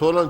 16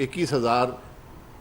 21,000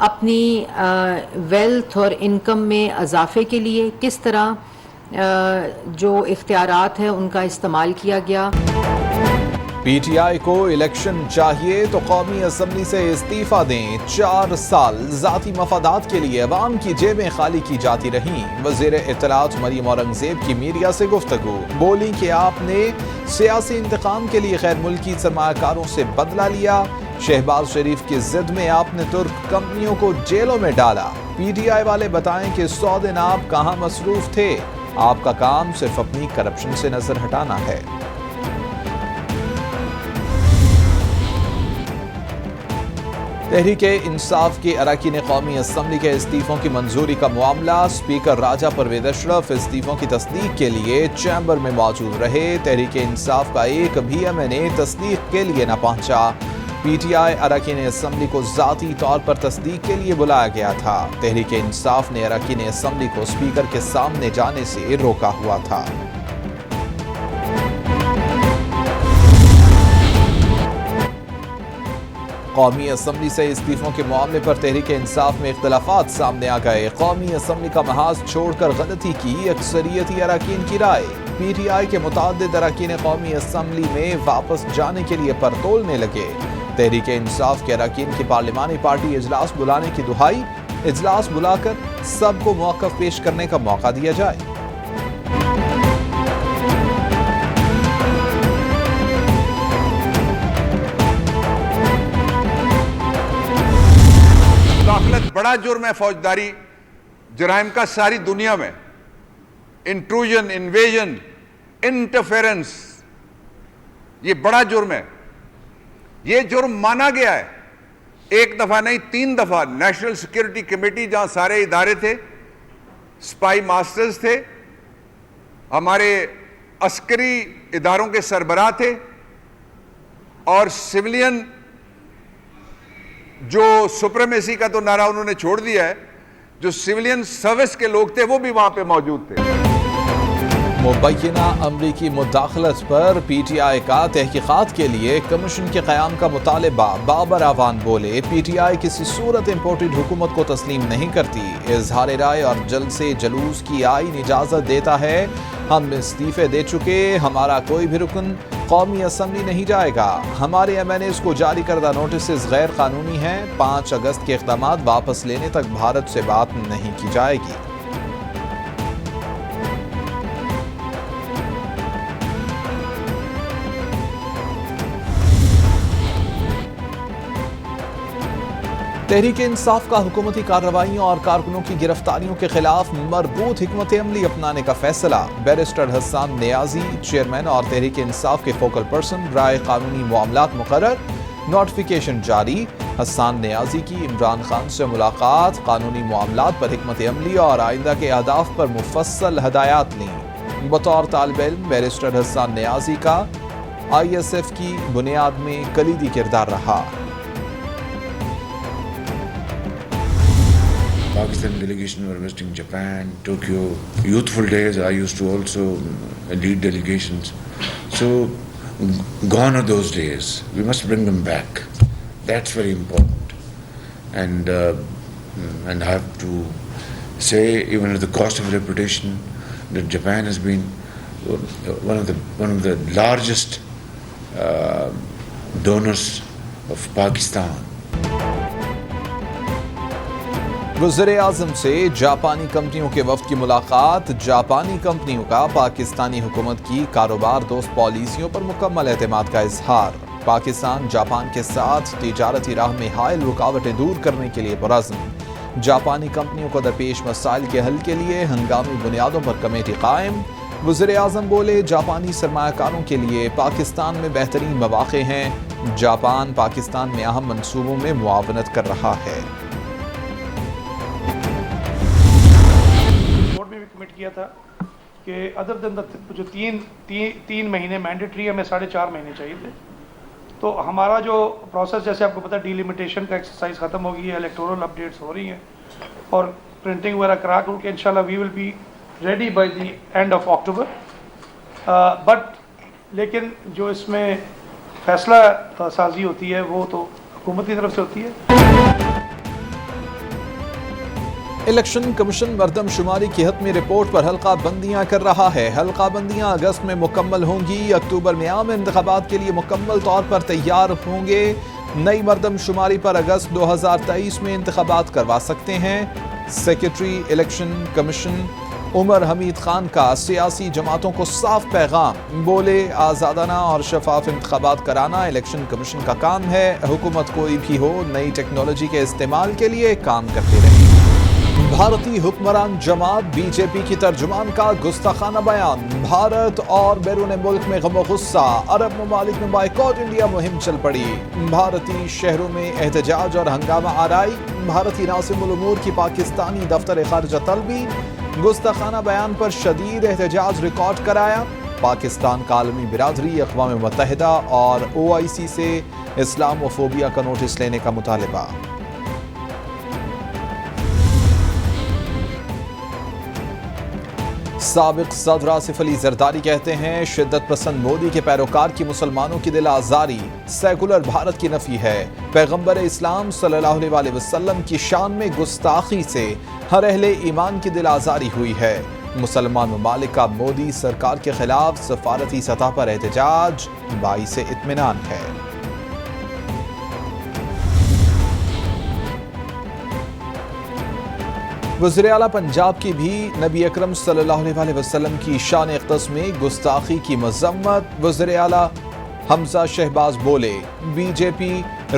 اپنی ویلتھ اور انکم میں اضافے کے لیے کس طرح جو اختیارات ہیں ان کا استعمال کیا گیا۔ پی ٹی آئی کو الیکشن چاہیے تو قومی اسمبلی سے استعفیٰ دیں۔ 4 سال ذاتی مفادات کے لیے عوام کی جیبیں خالی کی جاتی رہیں۔ وزیر اطلاعات مریم اورنگزیب کی میڈیا سے گفتگو، بولی کہ آپ نے سیاسی انتقام کے لیے غیر ملکی سرمایہ کاروں سے بدلہ لیا۔ شہباز شریف کی ضد میں آپ نے ترک کمپنیوں کو جیلوں میں ڈالا۔ پی ٹی آئی والے بتائیں کہ 100 دن آپ کہاں مصروف تھے؟ آپ کا کام صرف اپنی کرپشن سے نظر ہٹانا ہے۔ تحریک انصاف کے اراکین قومی اسمبلی کے استعفوں کی منظوری کا معاملہ، اسپیکر راجہ پرویز اشرف استعفوں کی تصدیق کے لیے چیمبر میں موجود رہے۔ تحریک انصاف کا ایک بھی ایم این اے تصدیق کے لیے نہ پہنچا۔ پی ٹی آئی اراکین اسمبلی کو ذاتی طور پر تصدیق کے لیے بلایا گیا تھا۔ تحریک انصاف نے اراکین اسمبلی کو اسپیکر کے سامنے جانے سے روکا ہوا تھا۔ قومی اسمبلی سے استعفوں کے معاملے پر تحریک انصاف میں اختلافات سامنے آ گئے۔ قومی اسمبلی کا محاذ چھوڑ کر غلطی کی اکثریتی اراکین کی رائے۔ پی ٹی آئی کے متعدد اراکین قومی اسمبلی میں واپس جانے کے لیے پر تولنے لگے۔ تحریک انصاف کے اراکین کی پارلیمانی پارٹی اجلاس بلانے کی دہائی، اجلاس بلا کر سب کو موقف پیش کرنے کا موقع دیا جائے۔ داخلت بڑا جرم ہے، فوجداری جرائم کا ساری دنیا میں، انٹروژن، انویژن، انٹرفیرنس، یہ بڑا جرم ہے۔ یہ جرم مانا گیا ہے، ایک دفعہ نہیں 3 دفعہ۔ نیشنل سیکیورٹی کمیٹی جہاں سارے ادارے تھے، سپائی ماسٹرز تھے، ہمارے عسکری اداروں کے سربراہ تھے، اور سویلین جو سپریمیسی کا تو نعرہ انہوں نے چھوڑ دیا ہے، جو سویلین سروس کے لوگ تھے وہ بھی وہاں پہ موجود تھے۔ مبینہ امریکی مداخلت پر پی ٹی آئی کا تحقیقات کے لیے کمیشن کے قیام کا مطالبہ، بابر اعوان بولے پی ٹی آئی کسی صورت امپورٹڈ حکومت کو تسلیم نہیں کرتی۔ اظہار رائے اور جلسے جلوس کی آئین اجازت دیتا ہے، ہم استعفے دے چکے، ہمارا کوئی بھی رکن قومی اسمبلی نہیں جائے گا۔ ہمارے ایم این ایز کو جاری کردہ نوٹسز غیر قانونی ہیں۔ 5 اگست کے اقدامات واپس لینے تک بھارت سے بات نہیں کی جائے گی۔ تحریک انصاف کا حکومتی کارروائیوں اور کارکنوں کی گرفتاریوں کے خلاف مربوط حکمت عملی اپنانے کا فیصلہ۔ بیرسٹر حسان نیازی چیئرمین اور تحریک انصاف کے فوکل پرسن، رائے قانونی معاملات مقرر، نوٹیفیکیشن جاری۔ حسان نیازی کی عمران خان سے ملاقات، قانونی معاملات پر حکمت عملی اور آئندہ کے اہداف پر مفصل ہدایات لیں۔ بطور طالب علم بیرسٹر حسان نیازی کا آئی ایس ایف کی بنیاد میں کلیدی کردار رہا۔ Pakistan delegation were visiting Japan, Tokyo. Youthful days, I used to also lead delegations. So, gone are those days. We must bring them back. That's very important. And I have to say, even at the cost of reputation, that Japan has been one of the largest donors of Pakistan. وزیر اعظم سے جاپانی کمپنیوں کے وفد کی ملاقات، جاپانی کمپنیوں کا پاکستانی حکومت کی کاروبار دوست پالیسیوں پر مکمل اعتماد کا اظہار۔ پاکستان جاپان کے ساتھ تجارتی راہ میں حائل رکاوٹیں دور کرنے کے لیے پرعزم۔ جاپانی کمپنیوں کو درپیش مسائل کے حل کے لیے ہنگامی بنیادوں پر کمیٹی قائم۔ وزیر اعظم بولے جاپانی سرمایہ کاروں کے لیے پاکستان میں بہترین مواقع ہیں، جاپان پاکستان میں اہم منصوبوں میں معاونت کر رہا ہے۔ کیا تھا کہ ادر دین جو تین مہینے مینڈیٹری ہمیں 4.5 مہینے چاہیے تھے، تو ہمارا جو پروسیس جیسے آپ کو پتا ڈیلیمیٹیشن کا ایکسرسائز ختم ہو گئی ہے، الیکٹورل اپڈیٹس ہو رہی ہیں اور پرنٹنگ وغیرہ کرا کر کے انشاءاللہ we will be ready by the end of October. But لیکن جو اس میں فیصلہ سازی ہوتی ہے وہ تو حکومت کی طرف سے ہوتی ہے۔ الیکشن کمیشن مردم شماری کی حتمی رپورٹ پر حلقہ بندیاں کر رہا ہے. حلقہ بندیاں اگست میں مکمل ہوں گی. اکتوبر میں عام انتخابات کے لیے مکمل طور پر تیار ہوں گے. نئی مردم شماری پر اگست 2023 میں انتخابات کروا سکتے ہیں. سیکرٹری الیکشن کمیشن عمر حمید خان کا سیاسی جماعتوں کو صاف پیغام. بولے آزادانہ اور شفاف انتخابات کرانا الیکشن کمیشن کا کام ہے. حکومت کوئی بھی ہو نئی ٹیکنالوجی کے استعمال کے لیے کام کرتے رہے. بھارتی حکمران جماعت بی جے پی کی ترجمان کا گستاخانہ بیان. بھارت اور بیرون ملک میں غم و غصہ. عرب ممالک میں بائیکاٹ انڈیا مہم چل پڑی. بھارتی شہروں میں احتجاج اور ہنگامہ آرائی. بھارتی ناظم الامور کی پاکستانی دفتر خارجہ طلبی. گستاخانہ بیان پر شدید احتجاج ریکارڈ کرایا. پاکستان کا عالمی برادری اقوام متحدہ اور OIC سے اسلام و فوبیا کا نوٹس لینے کا مطالبہ. سابق صدر آصف علی زرداری کہتے ہیں شدت پسند مودی کے پیروکار کی مسلمانوں کی دل آزاری سیکولر بھارت کی نفی ہے. پیغمبر اسلام صلی اللہ علیہ وسلم کی شان میں گستاخی سے ہر اہل ایمان کی دل آزاری ہوئی ہے. مسلمان ممالک کا مودی سرکار کے خلاف سفارتی سطح پر احتجاج باعث اطمینان ہے. وزیر اعلیٰ پنجاب کی بھی نبی اکرم صلی اللہ علیہ وسلم کی شان اقدس میں گستاخی کی مذمت. وزیر اعلیٰ حمزہ شہباز بولے بی جے پی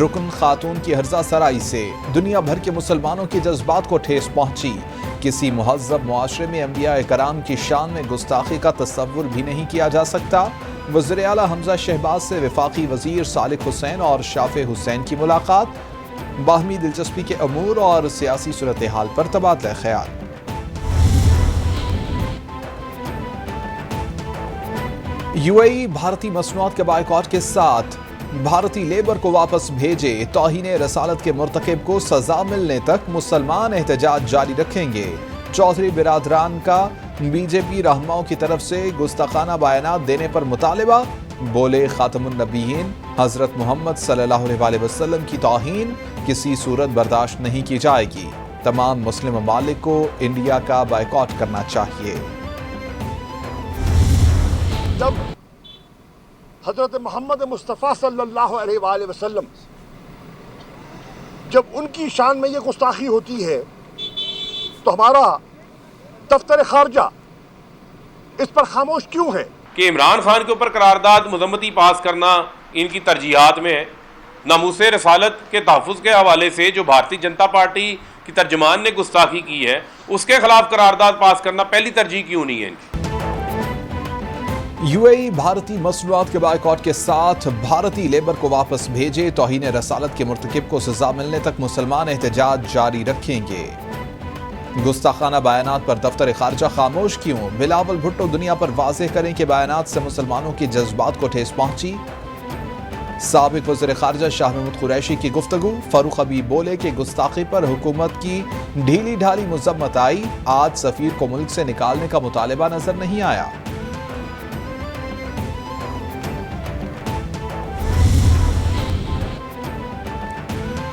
رکن خاتون کی ہرزہ سرائی سے دنیا بھر کے مسلمانوں کے جذبات کو ٹھیس پہنچی. کسی مہذب معاشرے میں انبیاء کرام کی شان میں گستاخی کا تصور بھی نہیں کیا جا سکتا. وزیر اعلیٰ حمزہ شہباز سے وفاقی وزیر صالح حسین اور شافع حسین کی ملاقات. باہمی دلچسپی کے امور اور سیاسی صورتحال پر تبادلہ خیال. UAE بھارتی مصنوعات کے بائیکاٹ کے ساتھ بھارتی لیبر کو واپس بھیجے. توہین رسالت کے مرتکب کو سزا ملنے تک مسلمان احتجاج جاری رکھیں گے. چودھری برادران کا BJP رہنماؤں کی طرف سے گستاخانہ بیانات دینے پر مطالبہ. بولے خاتم النبیین حضرت محمد صلی اللہ علیہ وسلم کی توہین کسی صورت برداشت نہیں کی جائے گی. تمام مسلم ممالک کو انڈیا کا بائیکاٹ کرنا چاہیے. جب حضرت محمد مصطفیٰ صلی اللہ علیہ وآلہ وسلم جب ان کی شان میں یہ گستاخی ہوتی ہے تو ہمارا دفتر خارجہ اس پر خاموش کیوں ہے؟ کہ عمران خان کے اوپر قرارداد مذمتی پاس کرنا ان کی ترجیحات میں ہے. ناموس رسالت کے تحفظ کے حوالے سے جو بھارتی جنتا پارٹی کی ترجمان نے گستاخی کی ہے اس کے خلاف قرارداد پاس کرنا پہلی ترجیح کیوں نہیں ہے ان کی؟ UAE بھارتی مصنوعات کے بائیکاٹ کے ساتھ بھارتی لیبر کو واپس بھیجے. توہین رسالت کے مرتکب کو سزا ملنے تک مسلمان احتجاج جاری رکھیں گے. گستاخانہ بیانات پر دفتر خارجہ خاموش کیوں؟ بلاول بھٹو دنیا پر واضح کریں کہ بیانات سے مسلمانوں کے جذبات کو ٹھیس پہنچی. سابق وزیر خارجہ شاہ محمود قریشی کی گفتگو. فاروق حبیب بولے کہ گستاخی پر حکومت کی ڈھیلی ڈھالی مذمت آئی. آج سفیر کو ملک سے نکالنے کا مطالبہ نظر نہیں آیا.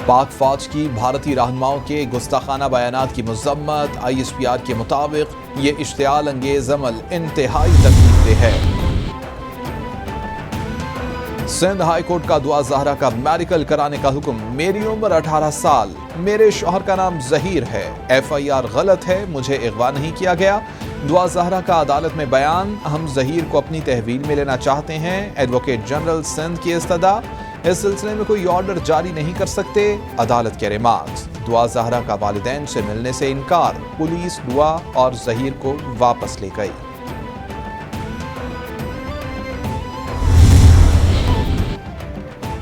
پاک فوج کی بھارتی رہنماؤں کے گستاخانہ بیانات کی مذمت. ISPR کے مطابق یہ اشتعال انگیز عمل انتہائی تکلیف دہ ہے. سندھ ہائی کورٹ کا دعا زہرا کا میڈیکل کرانے کا حکم. میری عمر 18 سال. میرے شوہر کا نام ظہیر ہے. FIR غلط ہے. مجھے اغوا نہیں کیا گیا. دعا زہرا کا عدالت میں بیان. ہم ظہیر کو اپنی تحویل میں لینا چاہتے ہیں. ایڈوکیٹ جنرل سندھ کی استدعا. اس سلسلے میں کوئی آرڈر جاری نہیں کر سکتے. عدالت کے ریمارکس. دعا زہرا کا والدین سے ملنے سے انکار. پولیس دعا اور ظہیر کو واپس لے گئی.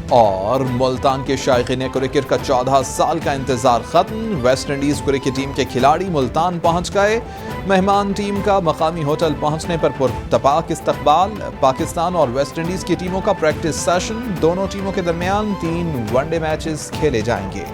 اور ملتان کے شائقین کرکٹ کا 14 سال کا انتظار ختم. ویسٹ انڈیز کرکٹ ٹیم کے کھلاڑی ملتان پہنچ گئے. مہمان ٹیم کا مقامی ہوٹل پہنچنے پر پرتپاک استقبال. پاکستان اور ویسٹ انڈیز کی ٹیموں کا پریکٹس سیشن. دونوں ٹیموں کے درمیان 3 ون ڈے میچز کھیلے جائیں گے.